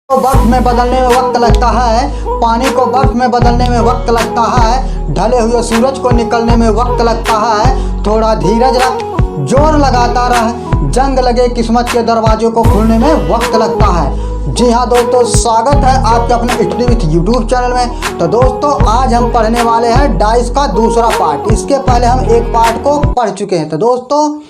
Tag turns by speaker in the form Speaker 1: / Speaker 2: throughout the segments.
Speaker 1: को बर्फ में बदलने में वक्त लगता है, पानी को बर्फ में बदलने में वक्त लगता है, ढले हुए सूरज को निकलने में वक्त लगता है। थोड़ा धीरज रख, जोर लगाता रह, जंग लगे किस्मत के दरवाजों को खोलने में वक्त लगता है। जी हाँ दोस्तों, स्वागत है आपके अपने स्टडी विथ यूट्यूब चैनल में। तो दोस्तों, आज हम पढ़ने वाले हैं डाइस का दूसरा पार्ट। इसके पहले हम एक पार्ट को पढ़ चुके हैं। तो दोस्तों,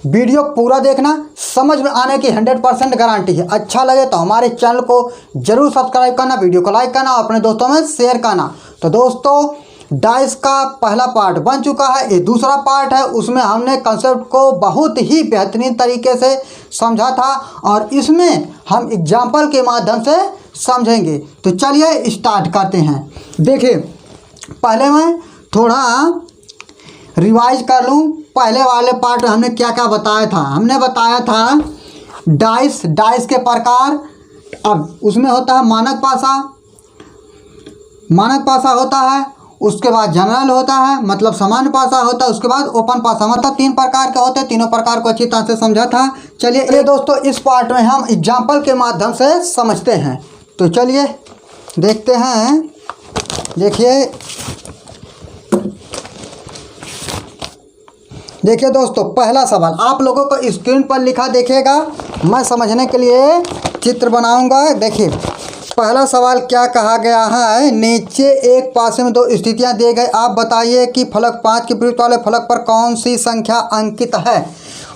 Speaker 1: वीडियो पूरा देखना, समझ में आने की 100% गारंटी है। अच्छा लगे तो हमारे चैनल को जरूर सब्सक्राइब करना, वीडियो को लाइक करना और अपने दोस्तों में शेयर करना। तो दोस्तों, डाइस का पहला पार्ट बन चुका है, ये दूसरा पार्ट है। उसमें हमने कंसेप्ट को बहुत ही बेहतरीन तरीके से समझा था और इसमें हम एग्जाम्पल के माध्यम से समझेंगे। तो चलिए स्टार्ट करते हैं। देखिए, पहले मैं थोड़ा रिवाइज कर लूँ। पहले वाले पार्ट में हमने क्या क्या बताया था। हमने बताया था डाइस के प्रकार। अब उसमें होता है मानक पासा होता है, उसके बाद जनरल होता है, मतलब सामान्य पासा होता है, उसके बाद ओपन पासा, मतलब 3 प्रकार के होते हैं। तीनों प्रकार को अच्छी तरह से समझा था। चलिए ये दोस्तों, इस पार्ट में हम एग्जाम्पल के माध्यम से समझते हैं। तो चलिए देखते हैं। देखिए दोस्तों, पहला सवाल आप लोगों को स्क्रीन पर लिखा देखिएगा, मैं समझने के लिए चित्र बनाऊंगा। देखिए, पहला सवाल क्या कहा गया है। नीचे एक पासे में 2 स्थितियां दी गई, आप बताइए कि फलक 5 के विपरीत वाले फलक पर कौन सी संख्या अंकित है।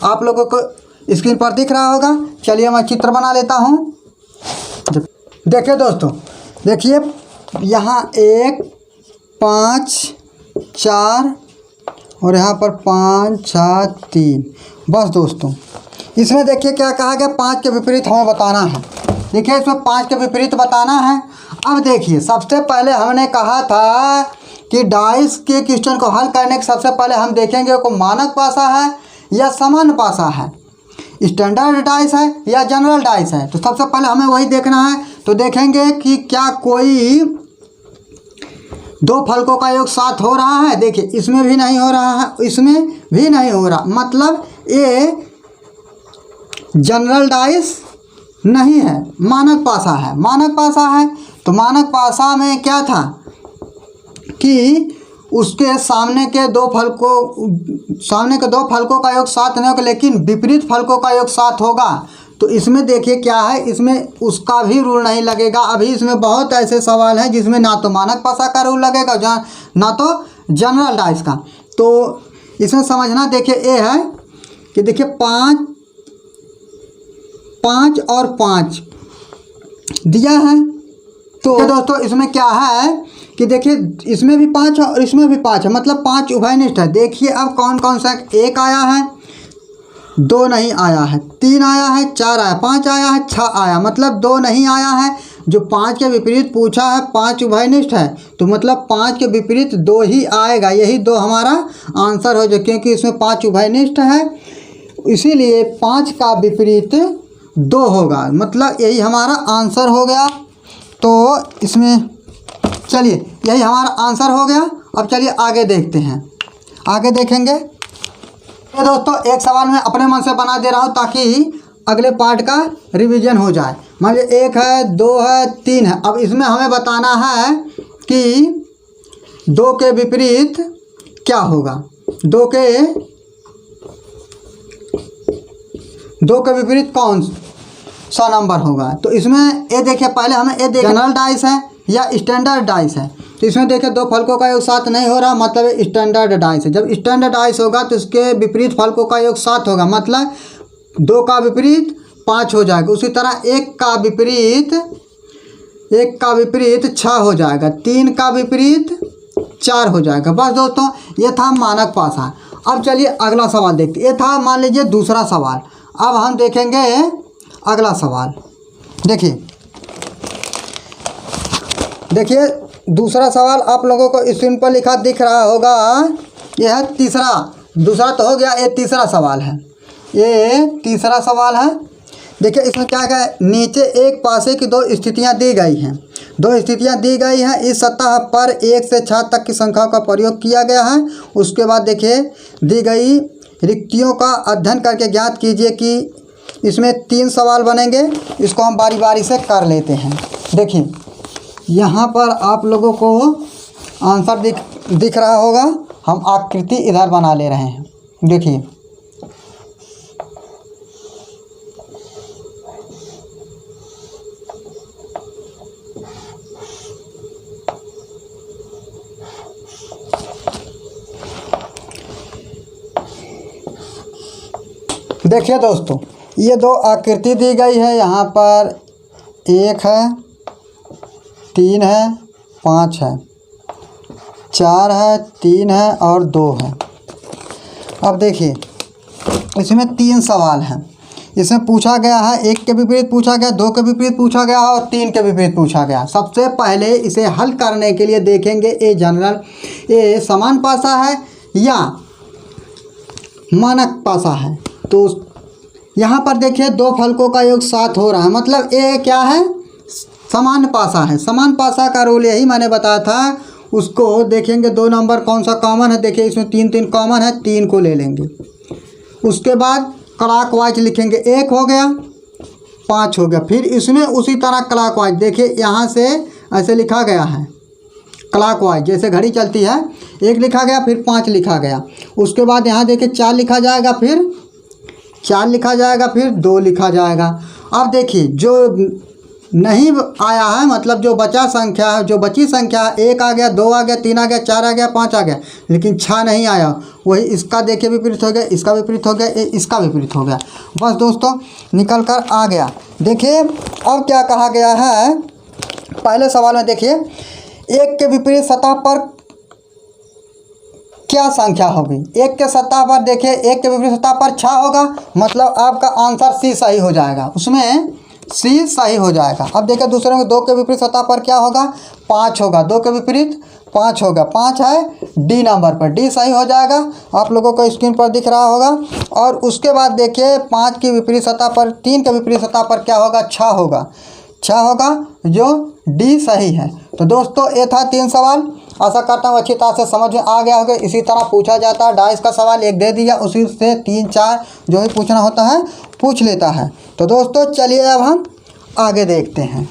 Speaker 1: आप लोगों को स्क्रीन पर दिख रहा होगा। चलिए मैं चित्र बना लेता हूँ। देखिए दोस्तों, देखिए यहाँ 1 5 4 और यहाँ पर 5 6 3। बस दोस्तों, इसमें देखिए क्या कहा गया, 5 के विपरीत हमें बताना है। देखिए, इसमें 5 के विपरीत बताना है। अब देखिए, सबसे पहले हमने कहा था कि डाइस के क्वेश्चन को हल करने के सबसे पहले हम देखेंगे को मानक पासा है या सामान्य पासा है, स्टैंडर्ड डाइस है या जनरल डाइस है। तो सबसे पहले हमें वही देखना है। तो देखेंगे कि क्या कोई 2 फलकों का योग 7 हो रहा है। देखिए, इसमें भी नहीं हो रहा है, इसमें भी नहीं हो रहा, मतलब ये जनरल डाइस नहीं है, मानक पासा है। मानक पासा है तो मानक पासा में क्या था कि उसके सामने के 2 फलकों का योग 7 नहीं होगा, लेकिन विपरीत फलकों का योग 7 होगा। तो इसमें देखिए क्या है, इसमें उसका भी रूल नहीं लगेगा। अभी इसमें बहुत ऐसे सवाल हैं जिसमें ना तो मानक पासा का रूल लगेगा, ना तो जनरल डाइस का। तो इसमें समझना, देखिए ये है कि देखिए 5 और 5 दिया है। तो दोस्तों, इसमें क्या है कि देखिए, इसमें भी 5 है और इसमें भी 5 है, मतलब 5 उभयनिष्ठ है। देखिए अब कौन कौन सा, 1 आया है, 2 नहीं आया है, 3 आया है, 4 आया, 5 आया है, 6 आया, मतलब 2 नहीं आया है। जो 5 के विपरीत पूछा है, 5 उभयनिष्ठ है, तो मतलब 5 के विपरीत 2 ही आएगा। यही 2 हमारा आंसर हो जाए, क्योंकि इसमें 5 उभयनिष्ठ है, इसीलिए 5 का विपरीत 2 होगा, मतलब यही हमारा आंसर हो गया। तो इसमें चलिए, यही हमारा आंसर हो गया। अब चलिए आगे देखते हैं, आगे देखेंगे। तो दोस्तों, एक सवाल मैं अपने मन से बना दे रहा हूँ ताकि अगले पार्ट का रिवीजन हो जाए। मान लीजिए 1 है, 2 है, 3 है। अब इसमें हमें बताना है कि 2 के विपरीत क्या होगा। 2 के विपरीत कौन सा नंबर होगा। तो इसमें ये देखिए, पहले हमें ये देखिए जनरल डाइस है या स्टैंडर्ड डाइस है। तो इसमें देखिए 2 फलकों का योग 7 नहीं हो रहा, मतलब स्टैंडर्ड डाइस है। जब स्टैंडर्ड डाइस होगा तो इसके विपरीत फलकों का योग 7 होगा, मतलब 2 का विपरीत 5 हो जाएगा। उसी तरह 1 का विपरीत 6 हो जाएगा, 3 का विपरीत 4 हो जाएगा। बस दोस्तों, ये था मानक पासा। अब चलिए अगला सवाल देखते। ये था मान लीजिए दूसरा सवाल। अब हम देखेंगे अगला सवाल। देखिए दूसरा सवाल आप लोगों को स्क्रीन पर लिखा दिख रहा होगा। यह है दूसरा तो हो गया, ये तीसरा सवाल है। ये तीसरा सवाल है। देखिए इसमें क्या है, नीचे एक पासे की 2 स्थितियां दी गई हैं। 2 स्थितियां दी गई हैं। इस सतह पर 1 से 6 तक की संख्याओं का प्रयोग किया गया है। उसके बाद देखिए, दी गई रिक्तियों का अध्ययन करके ज्ञात कीजिए कि इसमें 3 सवाल बनेंगे, इसको हम बारी बारी से कर लेते हैं। देखिए यहाँ पर आप लोगों को आंसर दिख रहा होगा। हम आकृति इधर बना ले रहे हैं। देखिए देखिए दोस्तों, ये 2 आकृति दी गई है। यहाँ पर 1 है, 3 है, 5 है, 4 है, 3 है और 2 है। अब देखिए इसमें 3 सवाल हैं। इसमें पूछा गया है 1 के विपरीत पूछा गया, 2 के विपरीत पूछा गया और 3 के विपरीत पूछा गया। सबसे पहले इसे हल करने के लिए देखेंगे ये जनरल, ये समान पासा है या मानक पासा है। तो यहाँ पर देखिए 2 फलकों का योग 7 हो रहा है, मतलब ये क्या है, समान पासा है। समान पासा का रूल यही मैंने बताया था। उसको देखेंगे 2 नंबर कौन सा कॉमन है। देखिए इसमें 3 3 कॉमन है, 3 को ले लेंगे। उसके बाद क्लॉकवाइज लिखेंगे, 1 हो गया, 5 हो गया। फिर इसमें उसी तरह क्लॉकवाइज, देखिए यहाँ से ऐसे लिखा गया है क्लॉकवाइज, जैसे घड़ी चलती है। 1 लिखा गया, फिर 5 लिखा गया। उसके बाद यहाँ देखिए 4 लिखा जाएगा, फिर 4 लिखा जाएगा, फिर 2 लिखा जाएगा। अब देखिए जो नहीं आया है, मतलब जो बचा संख्या है, जो बची संख्या है, 1 आ गया, 2 आ गया, 3 आ गया, 4 आ गया, 5 आ गया, लेकिन 6 नहीं आया। वही इसका देखिए विपरीत हो गया, इसका विपरीत हो गया, इसका विपरीत हो गया। बस दोस्तों निकल कर आ गया। देखिए अब क्या कहा गया है, पहले सवाल में देखिए 1 के विपरीत सतह पर क्या संख्या होगी। 1 के सतह पर देखिए 1 के विपरीत सतह पर 6 होगा, मतलब आपका आंसर सी सही हो जाएगा, उसमें सी सही हो जाएगा। अब देखिए दूसरे में 2 के विपरीत सतह पर क्या होगा, 5 होगा। 2 के विपरीत 5 होगा, 5 है डी नंबर पर, डी सही हो जाएगा। आप लोगों को स्क्रीन पर दिख रहा होगा। और उसके बाद देखिए 5 की विपरीत सतह पर, 3 के विपरीत सतह पर क्या होगा, 6 होगा। 6 होगा, जो डी सही है। तो दोस्तों ये था 3 सवाल। आशा करता हूँ अच्छी तरह से समझ में आ गया होगा। इसी तरह पूछा जाता है, डाइस का सवाल 1 दे दिया, उसी से 3 4 जो भी पूछना होता है पूछ लेता है। तो दोस्तों चलिए अब हम आगे देखते हैं।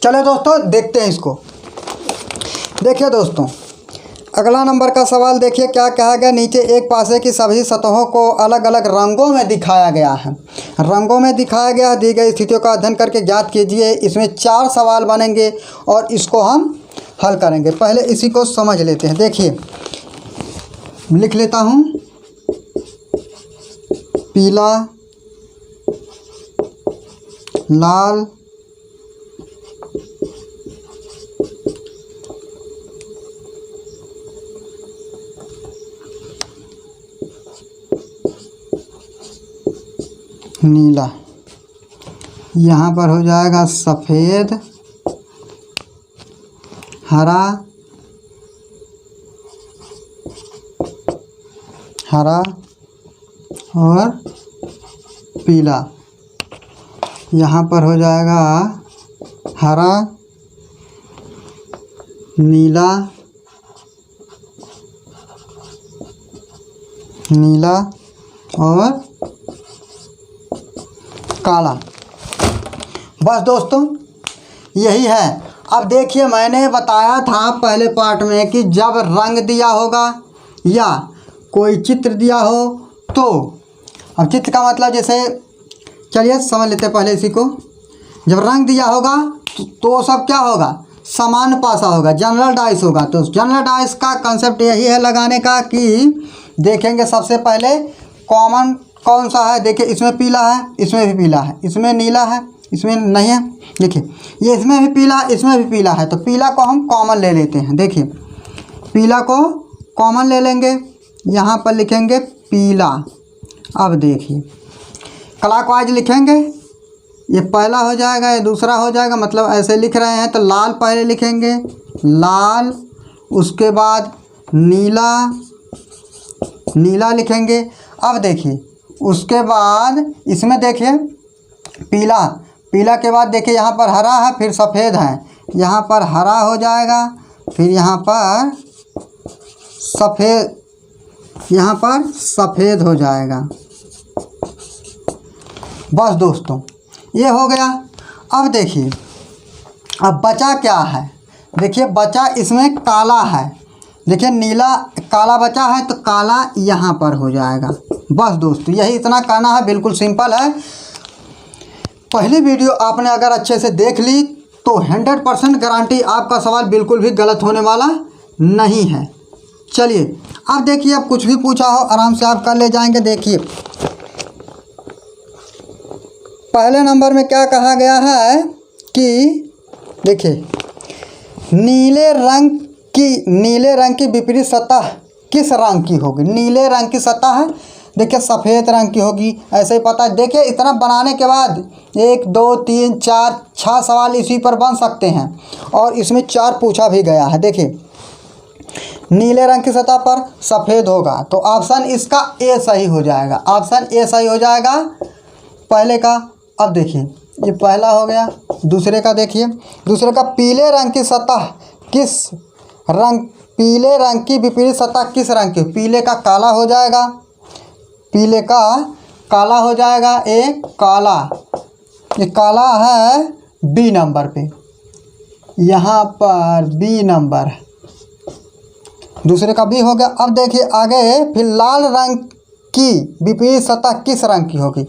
Speaker 1: चलो दोस्तों देखते हैं इसको। देखिए दोस्तों अगला नंबर का सवाल देखिए क्या कहा गया। नीचे एक पासे की सभी सतहों को अलग अलग रंगों में दिखाया गया है। रंगों में दिखाया गया, दी गई स्थितियों का अध्ययन करके ज्ञात कीजिए। इसमें 4 सवाल बनेंगे और इसको हम हल करेंगे। पहले इसी को समझ लेते हैं। देखिए लिख लेता हूँ, पीला, लाल, नीला। यहाँ पर हो जाएगा सफ़ेद, हरा, हरा और पीला। यहाँ पर हो जाएगा हरा, नीला, नीला और काला। बस दोस्तों यही है। अब देखिए मैंने बताया था पहले पार्ट में कि जब रंग दिया होगा या कोई चित्र दिया हो तो, अब चित्र का मतलब जैसे चलिए समझ लेते हैं पहले इसी को। जब रंग दिया होगा तो सब क्या होगा, समान पासा होगा, जनरल डाइस होगा। तो जनरल डाइस का कंसेप्ट यही है लगाने का कि देखेंगे सबसे पहले कॉमन कौन सा है। देखिए इसमें पीला है, इसमें भी पीला है, इसमें नीला है, इसमें नहीं है। देखिए ये इसमें भी पीला, इसमें भी पीला है, तो पीला को हम कॉमन ले लेते हैं। देखिए पीला को कॉमन ले लेंगे, यहाँ पर लिखेंगे पीला। अब देखिए क्लॉकवाइज लिखेंगे, ये पहला हो जाएगा, ये दूसरा हो जाएगा, मतलब ऐसे लिख रहे हैं। तो लाल पहले लिखेंगे, लाल, उसके बाद नीला, नीला लिखेंगे। अब देखिए उसके बाद इसमें देखिए पीला, पीला के बाद देखिए यहाँ पर हरा है, फिर सफ़ेद है, यहाँ पर हरा हो जाएगा, फिर यहाँ पर सफ़ेद, यहाँ पर सफ़ेद हो जाएगा। बस दोस्तों ये हो गया। अब देखिए अब बचा क्या है, देखिए बचा इसमें काला है, देखिए नीला काला बचा है तो काला यहाँ पर हो जाएगा। बस दोस्तों यही इतना करना है, बिल्कुल सिंपल है। पहली वीडियो आपने अगर अच्छे से देख ली तो 100% गारंटी आपका सवाल बिल्कुल भी गलत होने वाला नहीं है। चलिए अब देखिए, अब कुछ भी पूछा हो आराम से आप कर ले जाएंगे। देखिए पहले नंबर में क्या कहा गया है कि देखिए नीले रंग की विपरीत सतह किस रंग की होगी। नीले रंग की सतह है देखिए सफ़ेद रंग की होगी, ऐसे ही पता है। देखिए इतना बनाने के बाद 1 2 3 4 6 सवाल इसी पर बन सकते हैं और इसमें 4 पूछा भी गया है। देखिए नीले रंग की सतह पर सफ़ेद होगा तो ऑप्शन इसका ए सही हो जाएगा, ऑप्शन ए सही हो जाएगा पहले का। अब देखिए ये पहला हो गया। दूसरे का देखिए, दूसरे का पीले रंग की सतह किस रंग, पीले रंग की विपरीत सतह किस रंग की, पीले का काला हो जाएगा, पीले का काला हो जाएगा। एक काला, ये काला है बी नंबर पे, यहाँ पर बी नंबर, दूसरे का बी हो गया। अब देखिए आगे फिर लाल रंग की विपरीत सतह किस रंग की होगी,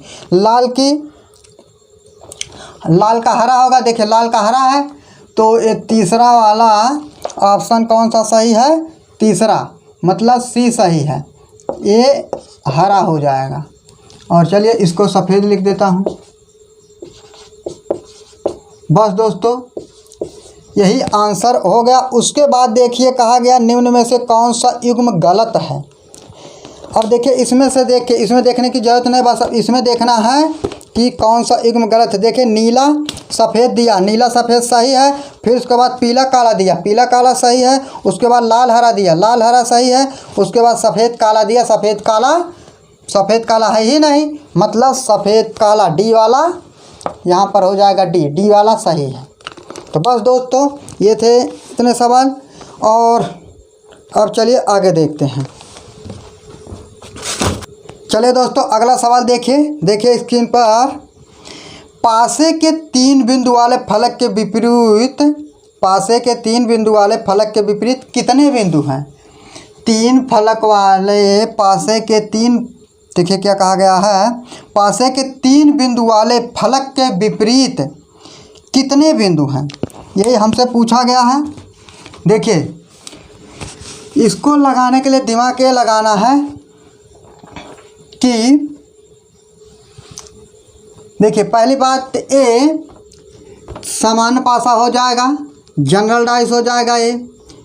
Speaker 1: लाल का हरा होगा। देखिए लाल का हरा है तो ये तीसरा वाला ऑप्शन कौन सा सही है, तीसरा मतलब सी सही है, ये हरा हो जाएगा। और चलिए इसको सफ़ेद लिख देता हूँ। बस दोस्तों यही आंसर हो गया। उसके बाद देखिए कहा गया निम्न में से कौन सा युग्म गलत है। अब देखिए इसमें से देखिए, इसमें देखने की ज़रूरत नहीं, बस इसमें देखना है कि कौन सा युग्म गलत है। देखिए नीला सफ़ेद दिया, नीला सफ़ेद सही है। फिर उसके बाद पीला काला दिया, पीला काला सही है। उसके बाद लाल हरा दिया, लाल हरा सही है। उसके बाद सफ़ेद काला दिया, सफ़ेद काला है ही नहीं, मतलब सफ़ेद काला डी वाला यहाँ पर हो जाएगा, डी वाला सही है। तो बस दोस्तों ये थे इतने सवाल। और अब चलिए आगे देखते हैं। चलिए दोस्तों अगला सवाल देखिए स्क्रीन पर। पासे के 3 बिंदु वाले फलक के विपरीत, पासे के 3 बिंदु वाले फलक के विपरीत कितने बिंदु हैं। 3 फलक वाले पासे के 3, देखिए क्या कहा गया है, पासे के 3 बिंदु वाले फलक के विपरीत कितने बिंदु हैं, यही हमसे पूछा गया है। देखिए इसको लगाने के लिए दिमाग ये लगाना है कि देखिए पहली बात ए सामान्य पासा हो जाएगा, जनरल डाइस हो जाएगा। ये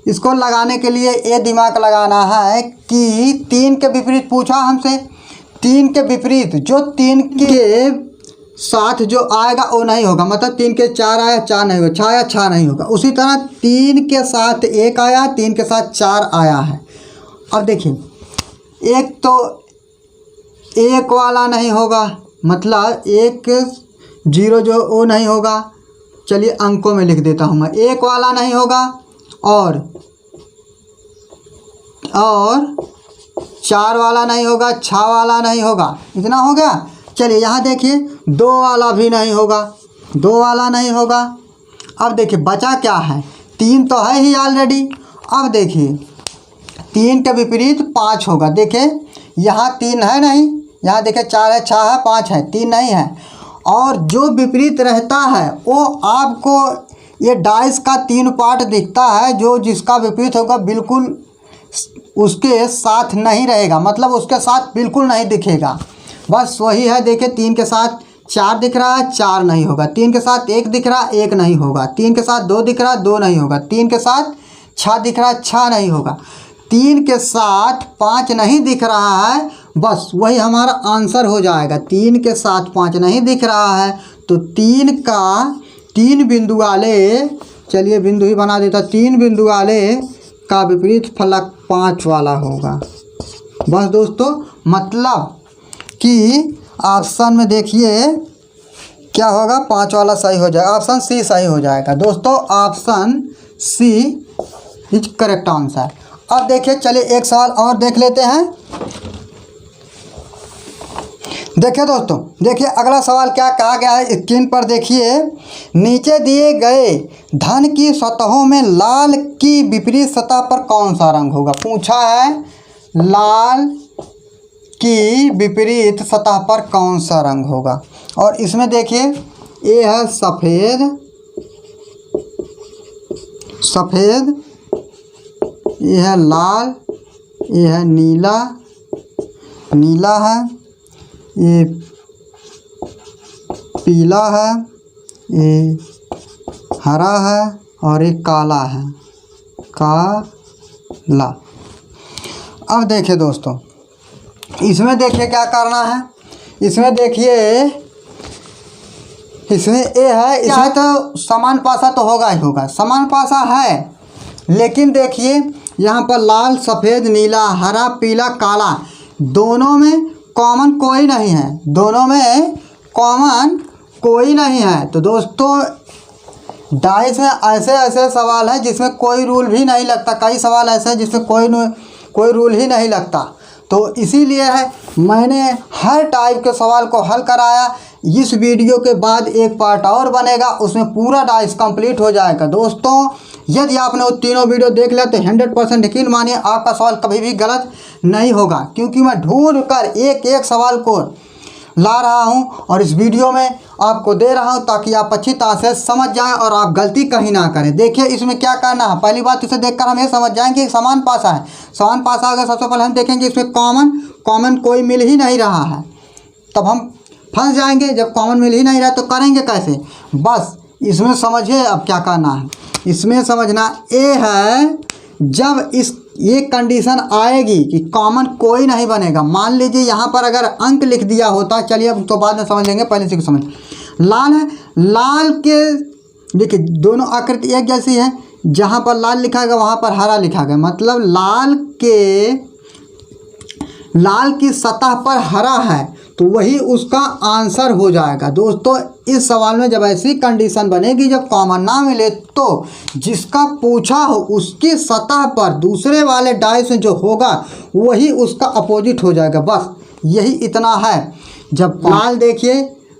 Speaker 1: इसको लगाने के लिए ये दिमाग लगाना है कि 3 के विपरीत पूछा हमसे, 3 के विपरीत जो 3 के साथ जो आएगा वो नहीं होगा, मतलब 3 के 4 आया 4 नहीं होगा, 6 आया 6 नहीं होगा। उसी तरह 3 के साथ 1 आया, 3 के साथ 4 आया है। अब देखिए एक तो 1 वाला नहीं होगा, मतलब 1 0 जो वो नहीं होगा। चलिए अंकों में लिख देता हूँ मैं, 1 वाला नहीं होगा और 4 वाला नहीं होगा, 6 वाला नहीं होगा, इतना हो गया। चलिए यहाँ देखिए 2 वाला भी नहीं होगा, 2 वाला नहीं होगा। अब देखिए बचा क्या है, 3 तो है ही ऑलरेडी। अब देखिए 3 के विपरीत 5 होगा। देखिए यहाँ 3 है नहीं, यहाँ देखिए 4 है, 6 है, 5 है, 3 नहीं है। और जो विपरीत रहता है वो आपको ये डाइस का 3 पार्ट दिखता है, जो जिसका विपरीत होगा बिल्कुल उसके साथ नहीं रहेगा, मतलब उसके साथ बिल्कुल नहीं दिखेगा। बस वही है। देखिए 3 के साथ 4 दिख रहा है, 4 नहीं होगा। 3 के साथ 1 दिख रहा है, 1 नहीं होगा। 3 के साथ 2 दिख रहा है, 2 नहीं होगा। 3 के साथ 6 दिख रहा है, 6 नहीं होगा। 3 के साथ 5 नहीं दिख रहा है, बस वही हमारा आंसर हो जाएगा। 3 के साथ 5 नहीं दिख रहा है तो 3 बिंदु वाले, चलिए बिंदु ही बना देता, 3 बिंदु वाले का विपरीत फलक 5 वाला होगा। बस दोस्तों मतलब कि ऑप्शन में देखिए क्या होगा, 5 वाला सही हो जाएगा, ऑप्शन सी सही हो जाएगा। दोस्तों option C is correct answer. अब देखिए चलिए एक सवाल और देख लेते हैं। देखिए दोस्तों, देखिए अगला सवाल क्या कहा गया है स्क्रीन पर देखिए। नीचे दिए गए धन की सतहों में लाल की विपरीत सतह पर कौन सा रंग होगा। पूछा है लाल की विपरीत सतह पर कौन सा रंग होगा। और इसमें देखिए ये है सफ़ेद, सफ़ेद, ये है लाल, ये है नीला, नीला है, ये पीला है, ये हरा है और ये काला है, काला। अब देखिए दोस्तों, इसमें देखिए क्या करना है। इसमें देखिए इसमें ये है, इसमें तो समान पासा तो होगा ही होगा, समान पासा है। लेकिन देखिए यहाँ पर लाल, सफ़ेद, नीला, हरा, पीला, काला, दोनों में कॉमन कोई नहीं है, दोनों में कॉमन कोई नहीं है। तो दोस्तों डाइस में ऐसे ऐसे सवाल हैं जिसमें कोई रूल भी नहीं लगता, कई सवाल ऐसे हैं जिसमें कोई रूल ही नहीं लगता। तो इसीलिए है मैंने हर टाइप के सवाल को हल कराया। इस वीडियो के बाद एक पार्ट और बनेगा, उसमें पूरा डाइस कंप्लीट हो जाएगा। दोस्तों यदि आपने वो तीनों वीडियो देख लिया तो 100% यकीन मानिए आपका सवाल कभी भी गलत नहीं होगा, क्योंकि मैं ढूंढ कर एक एक सवाल को ला रहा हूं और इस वीडियो में आपको दे रहा हूं ताकि आप अच्छी तरह से समझ जाएं और आप गलती कहीं ना करें। देखिए इसमें क्या करना है। पहली बात, इसे देखकर हम ये समझ जाएंगे कि समान पासा है। समान पासा अगर सबसे पहले हम देखेंगे इसमें कॉमन कोई मिल ही नहीं रहा है, तब हम फंस जाएंगे। जब कॉमन मिल ही नहीं रहा तो करेंगे कैसे। बस इसमें समझिए अब क्या करना है। इसमें समझना ये है, जब ये कंडीशन आएगी कि कॉमन कोई नहीं बनेगा। मान लीजिए यहाँ पर अगर अंक लिख दिया होता, चलिए अब तो बाद में समझ लेंगे, पहले से समझ। लाल है, लाल के देखिए दोनों आकृति एक जैसी है, जहाँ पर लाल लिखा गया वहाँ पर हरा लिखा गया, मतलब लाल की सतह पर हरा है तो वही उसका आंसर हो जाएगा। दोस्तों इस सवाल में जब ऐसी कंडीशन बनेगी जब कॉमन ना मिले तो जिसका पूछा हो उसकी सतह पर दूसरे वाले डाइस में जो होगा वही उसका अपोजिट हो जाएगा। बस यही इतना है। जब लाल देखिए,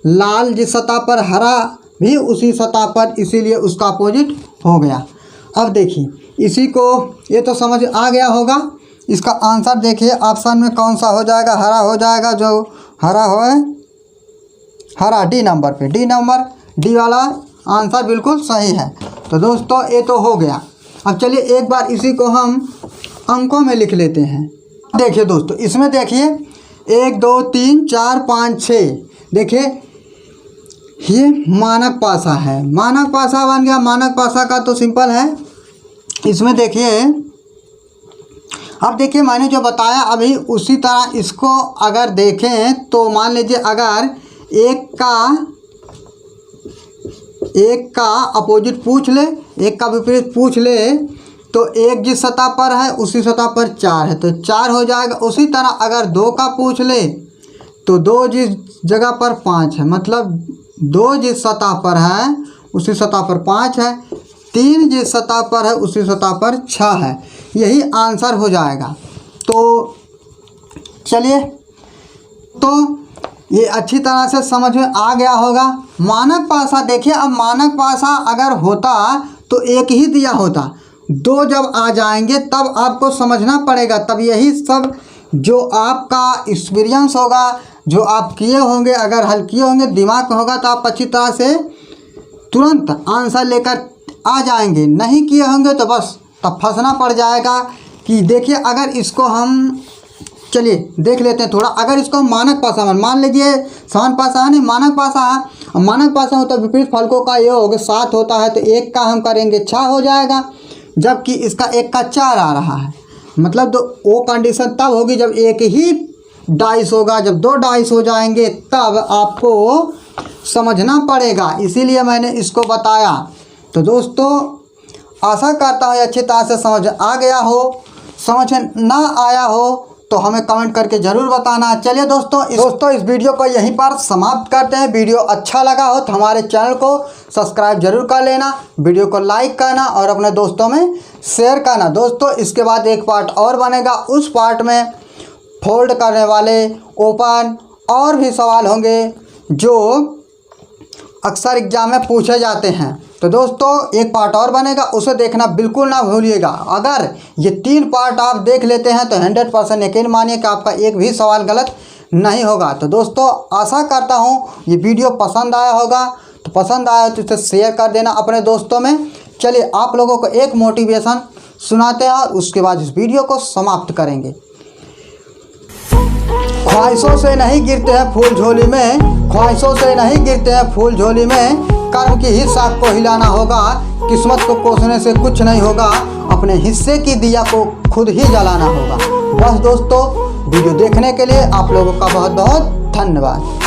Speaker 1: लाल जिस सतह पर हरा भी उसी सतह पर, इसीलिए उसका अपोजिट हो गया। अब देखिए इसी को, ये तो समझ आ गया होगा। इसका आंसर देखिए ऑप्शन में कौन सा हो जाएगा, हरा हो जाएगा। जो हरा हो हरा, डी नंबर पे, डी वाला आंसर बिल्कुल सही है। तो दोस्तों ये तो हो गया। अब चलिए एक बार इसी को हम अंकों में लिख लेते हैं। देखिए दोस्तों इसमें देखिए 1 2 3 4 5 6, देखिए ये मानक पासा है। मानक पासा बन गया। मानक पासा का तो सिंपल है। इसमें देखिए अब देखिए मैंने जो बताया अभी उसी तरह इसको अगर देखें तो मान लीजिए अगर एक का अपोजिट पूछ ले, एक का विपरीत पूछ ले, तो एक जिस सतह पर है उसी सतह पर 4 है तो 4 हो जाएगा। उसी तरह अगर 2 का पूछ ले तो 2 जिस जगह पर 5 है, मतलब 2 जिस सतह पर है उसी सतह पर 5 है, 3 जिस सतह पर है उसी सतह पर 6 है। यही आंसर हो जाएगा। तो चलिए, तो ये अच्छी तरह से समझ में आ गया होगा। मानक पासा देखिए, अब मानक पासा अगर होता तो एक ही दिया होता, 2 जब आ जाएंगे तब आपको समझना पड़ेगा। तब यही सब जो आपका एक्सपीरियंस होगा, जो आप किए होंगे, अगर हल किए होंगे, दिमाग में होगा तो आप अच्छी तरह से तुरंत आंसर लेकर आ जाएंगे। नहीं किए होंगे तो बस तब फंसना पड़ जाएगा। कि देखिए अगर इसको हम, चलिए देख लेते हैं थोड़ा। अगर इसको हम मानक पासा मान लीजिए, समान पासा है नहीं, मानक पासा है। मानक पासा होता है विपरीत फलकों का ये हो गया 7 होता है तो 1 का हम करेंगे 6 हो जाएगा, जबकि इसका 1 का 4 आ रहा है। मतलब तो वो कंडीशन तब होगी जब एक ही डाइस होगा। जब 2 डाइस हो जाएंगे तब आपको समझना पड़ेगा, इसीलिए मैंने इसको बताया। तो दोस्तों आशा करता हूँ अच्छी तरह से समझ आ गया हो। समझ ना आया हो तो हमें कमेंट करके ज़रूर बताना। चलिए दोस्तों इस वीडियो को यहीं पर समाप्त करते हैं। वीडियो अच्छा लगा हो तो हमारे चैनल को सब्सक्राइब जरूर कर लेना, वीडियो को लाइक करना और अपने दोस्तों में शेयर करना। दोस्तों इसके बाद एक पार्ट और बनेगा, उस पार्ट में फोल्ड करने वाले, ओपन और भी सवाल होंगे जो अक्सर एग्जाम में पूछे जाते हैं। तो दोस्तों एक पार्ट और बनेगा, उसे देखना बिल्कुल ना भूलिएगा। अगर ये 3 पार्ट आप देख लेते हैं तो 100% यकीन मानिए कि आपका एक भी सवाल गलत नहीं होगा। तो दोस्तों आशा करता हूँ ये वीडियो पसंद आया होगा, तो पसंद आया तो इसे शेयर कर देना अपने दोस्तों में। चलिए आप लोगों को एक मोटिवेशन सुनाते हैं और उसके बाद इस वीडियो को समाप्त करेंगे। ख्वाहिशों से नहीं गिरते हैं फूल झोली में, ख्वाहिशों से नहीं गिरते हैं फूल झोली में, कर्म की ही साख को हिलाना होगा, किस्मत को कोसने से कुछ नहीं होगा, अपने हिस्से की दिया को खुद ही जलाना होगा। बस दोस्तों वीडियो देखने के लिए आप लोगों का बहुत बहुत धन्यवाद।